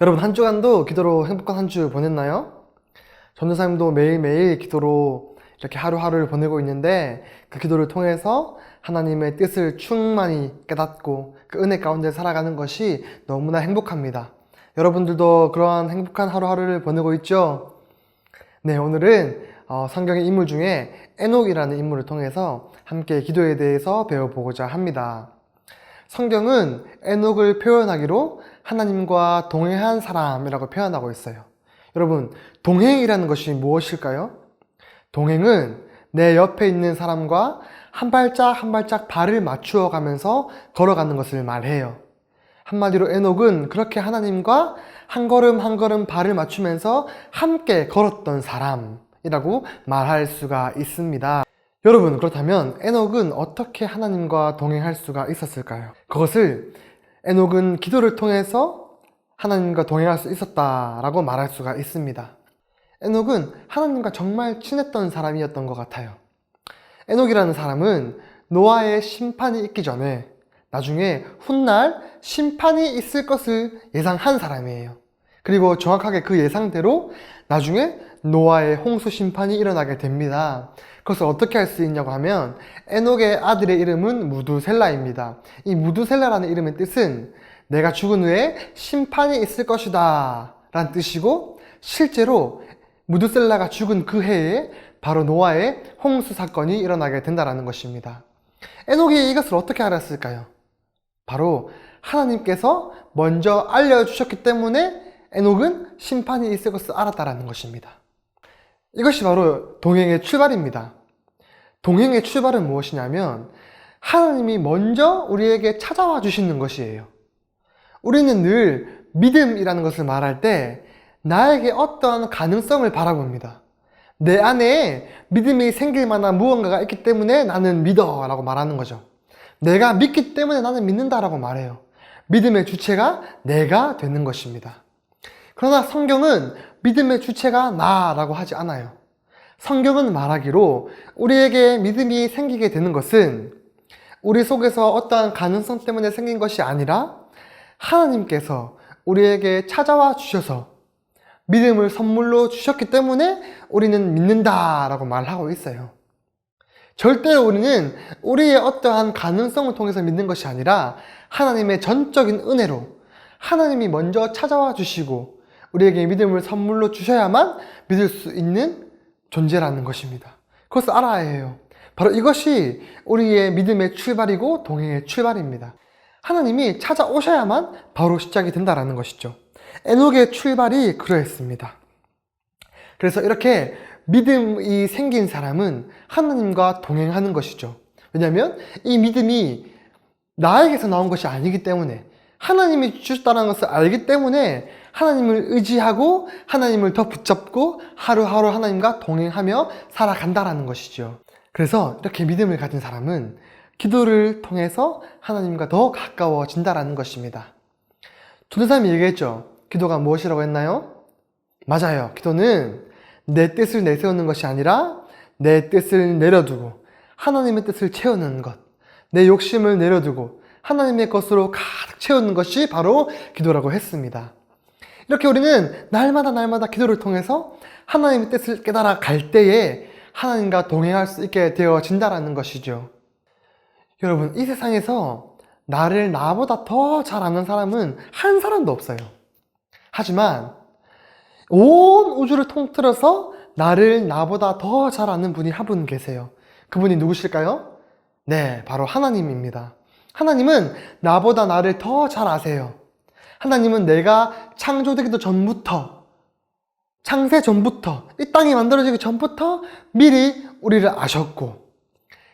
여러분, 한 주간도 기도로 행복한 한 주 보냈나요? 전도사님도 매일매일 기도로 이렇게 하루하루를 보내고 있는데, 그 기도를 통해서 하나님의 뜻을 충만히 깨닫고 그 은혜 가운데 살아가는 것이 너무나 행복합니다. 여러분들도 그러한 행복한 하루하루를 보내고 있죠? 네, 오늘은 성경의 인물 중에 에녹이라는 인물을 통해서 함께 기도에 대해서 배워보고자 합니다. 성경은 에녹을 표현하기로 하나님과 동행한 사람이라고 표현하고 있어요. 여러분, 동행이라는 것이 무엇일까요? 동행은 내 옆에 있는 사람과 한 발짝 한 발짝 발을 맞추어 가면서 걸어가는 것을 말해요. 한마디로 에녹은 그렇게 하나님과 한 걸음 한 걸음 발을 맞추면서 함께 걸었던 사람이라고 말할 수가 있습니다. 여러분, 그렇다면 에녹은 어떻게 하나님과 동행할 수가 있었을까요? 그것을 에녹은 기도를 통해서 하나님과 동행할 수 있었다라고 말할 수가 있습니다. 에녹은 하나님과 정말 친했던 사람이었던 것 같아요. 에녹이라는 사람은 노아의 심판이 있기 전에 나중에 훗날 심판이 있을 것을 예상한 사람이에요. 그리고 정확하게 그 예상대로 나중에 노아의 홍수 심판이 일어나게 됩니다. 그것을 어떻게 할 수 있냐고 하면 에녹의 아들의 이름은 무두셀라입니다. 이 무두셀라라는 이름의 뜻은 내가 죽은 후에 심판이 있을 것이다 라는 뜻이고, 실제로 무두셀라가 죽은 그 해에 바로 노아의 홍수 사건이 일어나게 된다는 것입니다. 에녹이 이것을 어떻게 알았을까요? 바로 하나님께서 먼저 알려주셨기 때문에 에녹은 심판이 있을 것을 알았다는 것입니다. 이것이 바로 동행의 출발입니다. 동행의 출발은 무엇이냐면 하나님이 먼저 우리에게 찾아와 주시는 것이에요. 우리는 늘 믿음이라는 것을 말할 때 나에게 어떠한 가능성을 바라봅니다. 내 안에 믿음이 생길 만한 무언가가 있기 때문에 나는 믿어 라고 말하는 거죠. 내가 믿기 때문에 나는 믿는다라고 말해요. 믿음의 주체가 내가 되는 것입니다. 그러나 성경은 믿음의 주체가 나라고 하지 않아요. 성경은 말하기로 우리에게 믿음이 생기게 되는 것은 우리 속에서 어떠한 가능성 때문에 생긴 것이 아니라 하나님께서 우리에게 찾아와 주셔서 믿음을 선물로 주셨기 때문에 우리는 믿는다라고 말하고 있어요. 절대로 우리는 우리의 어떠한 가능성을 통해서 믿는 것이 아니라 하나님의 전적인 은혜로 하나님이 먼저 찾아와 주시고 우리에게 믿음을 선물로 주셔야만 믿을 수 있는 존재라는 것입니다. 그것을 알아야 해요. 바로 이것이 우리의 믿음의 출발이고 동행의 출발입니다. 하나님이 찾아오셔야만 바로 시작이 된다는 것이죠. 에녹의 출발이 그러했습니다. 그래서 이렇게 믿음이 생긴 사람은 하나님과 동행하는 것이죠. 왜냐하면 이 믿음이 나에게서 나온 것이 아니기 때문에, 하나님이 주셨다는 것을 알기 때문에 하나님을 의지하고 하나님을 더 붙잡고 하루하루 하나님과 동행하며 살아간다는 것이죠. 그래서 이렇게 믿음을 가진 사람은 기도를 통해서 하나님과 더 가까워진다는 것입니다. 전도사님이 얘기했죠. 기도가 무엇이라고 했나요? 맞아요. 기도는 내 뜻을 내세우는 것이 아니라 내 뜻을 내려두고 하나님의 뜻을 채우는 것, 내 욕심을 내려두고 하나님의 것으로 가득 채우는 것이 바로 기도라고 했습니다. 이렇게 우리는 날마다 기도를 통해서 하나님의 뜻을 깨달아 갈 때에 하나님과 동행할 수 있게 되어진다는 것이죠. 여러분, 이 세상에서 나를 나보다 더 잘 아는 사람은 한 사람도 없어요. 하지만 온 우주를 통틀어서 나를 나보다 더 잘 아는 분이 한 분 계세요. 그분이 누구실까요? 네, 바로 하나님입니다. 하나님은 나보다 나를 더 잘 아세요. 하나님은 내가 창조되기도 전부터, 창세 전부터, 이 땅이 만들어지기 전부터 미리 우리를 아셨고,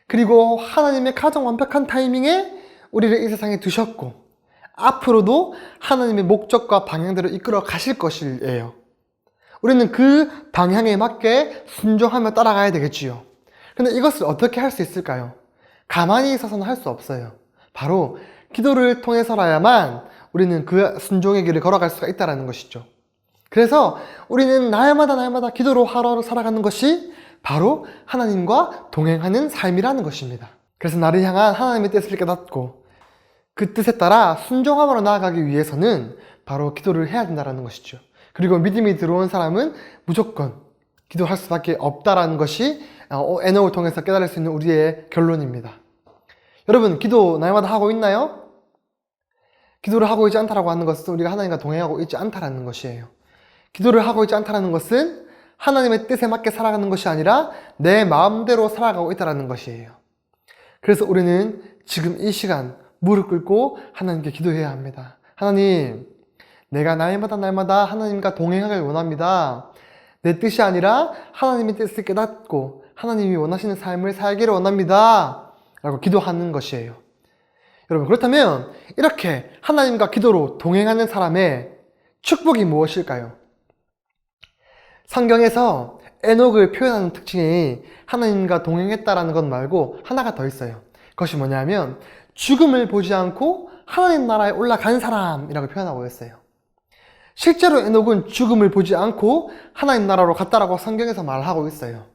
그리고 하나님의 가장 완벽한 타이밍에 우리를 이 세상에 두셨고, 앞으로도 하나님의 목적과 방향대로 이끌어 가실 것이에요. 우리는 그 방향에 맞게 순종하며 따라가야 되겠지요. 근데 이것을 어떻게 할 수 있을까요? 가만히 있어서는 할 수 없어요. 바로 기도를 통해서라야만 우리는 그 순종의 길을 걸어갈 수가 있다는 것이죠. 그래서 우리는 날마다 기도로 하루하루 살아가는 것이 바로 하나님과 동행하는 삶이라는 것입니다. 그래서 나를 향한 하나님의 뜻을 깨닫고 그 뜻에 따라 순종함으로 나아가기 위해서는 바로 기도를 해야 된다는 것이죠. 그리고 믿음이 들어온 사람은 무조건 기도할 수밖에 없다라는 것이 에녹을 통해서 깨달을 수 있는 우리의 결론입니다. 여러분, 기도 날마다 하고 있나요? 기도를 하고 있지 않다라고 하는 것은 우리가 하나님과 동행하고 있지 않다라는 것이에요. 기도를 하고 있지 않다라는 것은 하나님의 뜻에 맞게 살아가는 것이 아니라 내 마음대로 살아가고 있다라는 것이에요. 그래서 우리는 지금 이 시간 무릎 꿇고 하나님께 기도해야 합니다. 하나님, 내가 날마다 하나님과 동행하길 원합니다. 내 뜻이 아니라 하나님의 뜻을 깨닫고 하나님이 원하시는 삶을 살기를 원합니다. 라고 기도하는 것이에요. 여러분, 그렇다면 이렇게 하나님과 기도로 동행하는 사람의 축복이 무엇일까요? 성경에서 에녹을 표현하는 특징이 하나님과 동행했다라는 것 말고 하나가 더 있어요. 그것이 뭐냐면 죽음을 보지 않고 하나님 나라에 올라간 사람이라고 표현하고 있어요. 실제로 에녹은 죽음을 보지 않고 하나님 나라로 갔다라고 성경에서 말하고 있어요.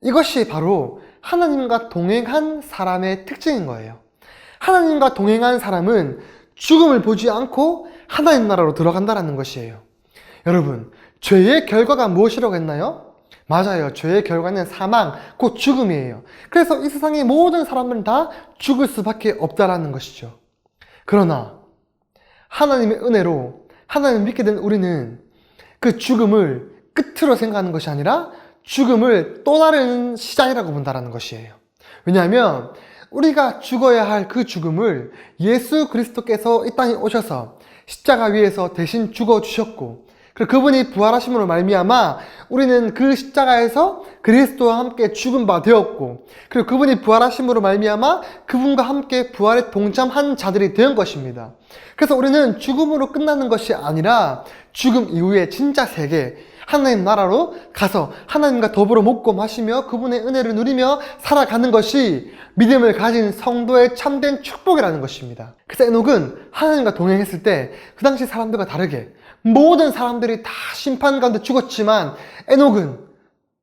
이것이 바로 하나님과 동행한 사람의 특징인 거예요. 하나님과 동행한 사람은 죽음을 보지 않고 하나님 나라로 들어간다는 것이에요. 여러분, 죄의 결과가 무엇이라고 했나요? 맞아요. 죄의 결과는 사망, 곧 죽음이에요. 그래서 이 세상의 모든 사람들은 다 죽을 수밖에 없다라는 것이죠. 그러나 하나님의 은혜로 하나님을 믿게 된 우리는 그 죽음을 끝으로 생각하는 것이 아니라 죽음을 또 다른 시작이라고 본다는 것이에요. 왜냐하면 우리가 죽어야 할 그 죽음을 예수 그리스도께서 이 땅에 오셔서 십자가 위에서 대신 죽어주셨고, 그리고 그분이 부활하심으로 말미암아 우리는 그 십자가에서 그리스도와 함께 죽은 바 되었고, 그리고 그분이 부활하심으로 말미암아 그분과 함께 부활에 동참한 자들이 된 것입니다. 그래서 우리는 죽음으로 끝나는 것이 아니라 죽음 이후에 진짜 세계, 하나님 나라로 가서 하나님과 더불어 먹고 마시며 그분의 은혜를 누리며 살아가는 것이 믿음을 가진 성도의 참된 축복이라는 것입니다. 그래서 에녹은 하나님과 동행했을 때 그 당시 사람들과 다르게 모든 사람들이 다 심판 가운데 죽었지만 에녹은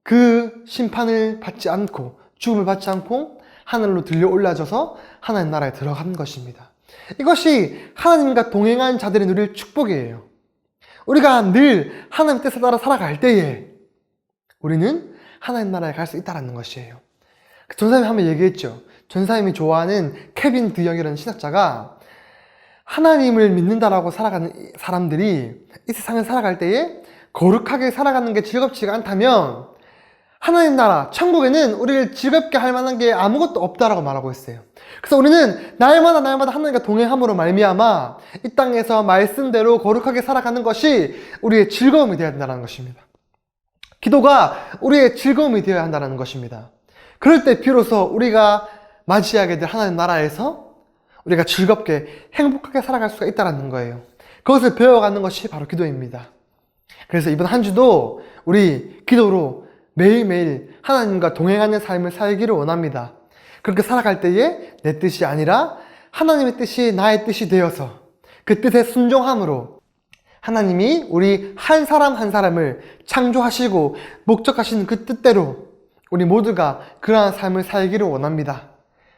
그 심판을 받지 않고 죽음을 받지 않고 하늘로 들려 올라져서 하나님 나라에 들어간 것입니다. 이것이 하나님과 동행한 자들이 누릴 축복이에요. 우리가 늘 하나님의 뜻에 따라 살아갈 때에 우리는 하나님 나라에 갈 수 있다는 것이에요. 전사님이 한번 얘기했죠. 전사님이 좋아하는 케빈 드영이라는 신학자가 하나님을 믿는다라고 살아가는 사람들이 이 세상을 살아갈 때에 거룩하게 살아가는 게 즐겁지가 않다면 하나님 나라, 천국에는 우리를 즐겁게 할 만한 게 아무것도 없다라고 말하고 있어요. 그래서 우리는 날마다 하나님과 동행함으로 말미암아 이 땅에서 말씀대로 거룩하게 살아가는 것이 우리의 즐거움이 되어야 한다는 것입니다. 기도가 우리의 즐거움이 되어야 한다는 것입니다. 그럴 때 비로소 우리가 맞이하게 될 하나님 나라에서 우리가 즐겁게 행복하게 살아갈 수가 있다는 거예요. 그것을 배워가는 것이 바로 기도입니다. 그래서 이번 한 주도 우리 기도로 매일매일 하나님과 동행하는 삶을 살기를 원합니다. 그렇게 살아갈 때에 내 뜻이 아니라 하나님의 뜻이 나의 뜻이 되어서 그 뜻에 순종함으로 하나님이 우리 한 사람 한 사람을 창조하시고 목적하신 그 뜻대로 우리 모두가 그러한 삶을 살기를 원합니다.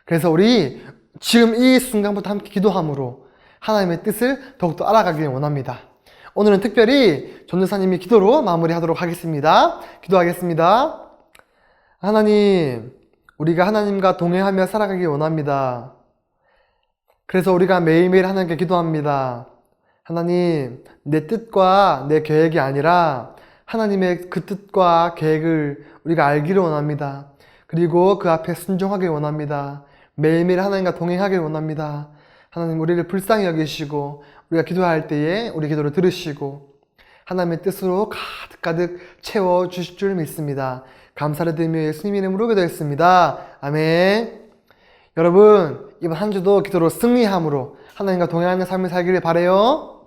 그래서 우리 지금 이 순간부터 함께 기도함으로 하나님의 뜻을 더욱더 알아가길 원합니다. 오늘은 특별히 전도사님이 기도로 마무리하도록 하겠습니다. 기도하겠습니다. 하나님, 우리가 하나님과 동행하며 살아가길 원합니다. 그래서 우리가 매일매일 하나님께 기도합니다. 하나님, 내 뜻과 내 계획이 아니라 하나님의 그 뜻과 계획을 우리가 알기를 원합니다. 그리고 그 앞에 순종하길 원합니다. 매일매일 하나님과 동행하길 원합니다. 하나님, 우리를 불쌍히 여기시고 우리가 기도할 때에 우리 기도를 들으시고 하나님의 뜻으로 가득가득 채워주실 줄 믿습니다. 감사를 드리며 예수님 이름으로 기도했습니다. 아멘. 여러분, 이번 한 주도 기도로 승리함으로 하나님과 동행하는 삶을 살기를 바라요.